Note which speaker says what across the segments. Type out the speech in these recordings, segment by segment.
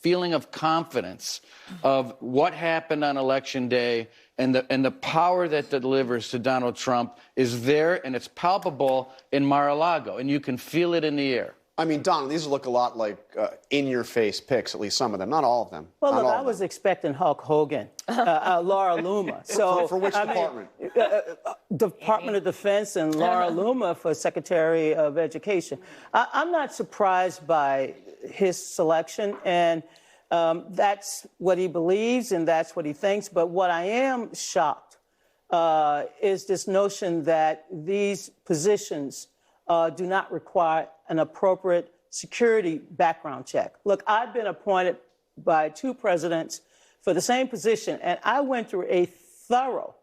Speaker 1: feeling of confidence of what happened on Election Day and the power that delivers to Donald Trump is there, and it's palpable in Mar-a-Lago, and you can feel it in the air.
Speaker 2: I mean, Donald, these look a lot like in-your-face picks, at least some of them, not all of them.
Speaker 3: Well, look, I was expecting Hulk Hogan, Laura Luma. So
Speaker 2: for which department?
Speaker 3: Department of Defense and Laura Luma for Secretary of Education. I'm not surprised by his selection, and that's what he believes and that's what he thinks. But what I am shocked is this notion that these positions do not require an appropriate security background check. Look, I've been appointed by 2 presidents for the same position, and I went through a thorough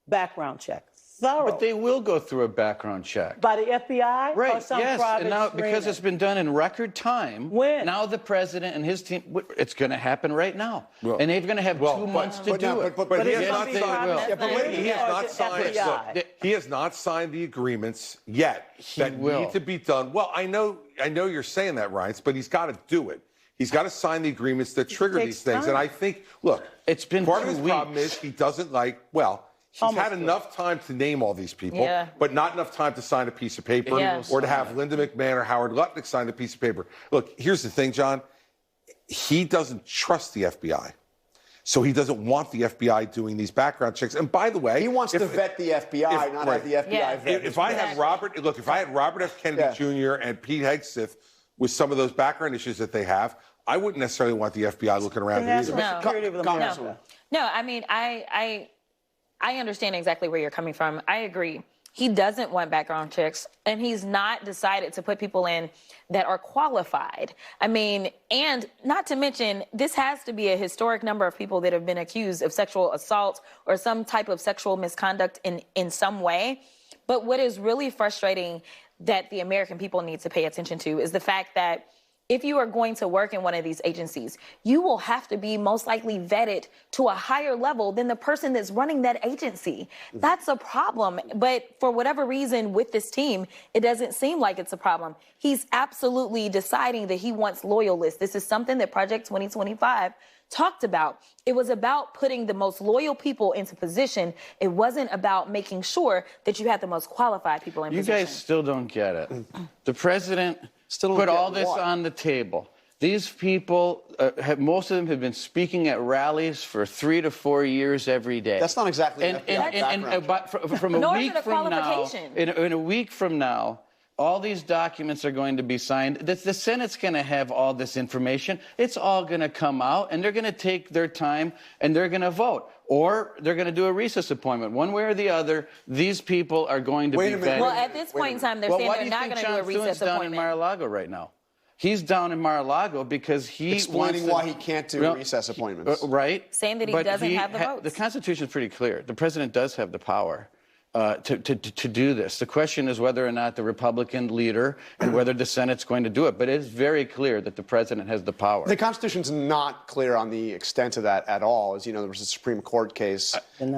Speaker 3: background check. Thorough.
Speaker 1: But they will go through a background check.
Speaker 3: By the FBI?
Speaker 1: Right,
Speaker 3: or some
Speaker 1: yes,
Speaker 3: private
Speaker 1: and now,
Speaker 3: screening?
Speaker 1: because it's been done in record time,
Speaker 3: when?
Speaker 1: Now the president and his team, it's going to happen right now. Well, and they're going to have 2 months to do it.
Speaker 4: But he has not
Speaker 3: signed.
Speaker 4: He has not signed the agreements yet that need to be done. Well, I know you're saying that, Ryan, but he's got to do it. He's got to sign the agreements that trigger these things.
Speaker 3: Time.
Speaker 4: And I think, look,
Speaker 1: it's been
Speaker 4: part of his
Speaker 1: 2 weeks.
Speaker 4: problem is he doesn't like, well, he's had enough time to name all these people, but not enough time to sign a piece of paper or to have Linda McMahon or Howard Lutnick sign a piece of paper. Look, here's the thing, John. He doesn't trust the FBI. So he doesn't want the FBI doing these background checks. And by the way,
Speaker 2: he wants to vet the FBI, not have the FBI vet.
Speaker 4: If I had Robert F. Kennedy Jr. and Pete Hegseth with some of those background issues that they have, I wouldn't necessarily want the FBI looking around either.
Speaker 5: No, I mean, I understand exactly where you're coming from. I agree. He doesn't want background checks, and he's not decided to put people in that are qualified. I mean, and not to mention, this has to be a historic number of people that have been accused of sexual assault or some type of sexual misconduct in some way. But what is really frustrating that the American people need to pay attention to is the fact that if you are going to work in one of these agencies, you will have to be most likely vetted to a higher level than the person that's running that agency. That's a problem. But for whatever reason with this team, it doesn't seem like it's a problem. He's absolutely deciding that he wants loyalists. This is something that Project 2025 talked about. It was about putting the most loyal people into position. It wasn't about making sure that you had the most qualified people in position.
Speaker 1: You guys still don't get it. The president put all this on the table. These people, most of them have been speaking at rallies for 3 to 4 years every day.
Speaker 2: That's not exactly
Speaker 1: from a week from now, in a week from now, all these documents are going to be signed. The Senate's going to have all this information. It's all going to come out, and they're going to take their time, and they're going to vote. Or they're going to do a recess appointment. One way or the other, these people are going to be vetted.
Speaker 5: Well, at this point in time, they're saying they're not going to do a recess appointment.
Speaker 1: Down in Mar-a-Lago right now. He's down in Mar-a-Lago because he
Speaker 2: explaining why he can't do recess appointments.
Speaker 1: Right.
Speaker 5: Saying that he doesn't have the votes.
Speaker 1: The Constitution is pretty clear. The president does have the power to do this. The question is whether or not the Republican leader and whether the Senate's going to do it. But it is very clear that the president has the power.
Speaker 2: The Constitution's not clear on the extent of that at all. As you know, there was a Supreme Court case where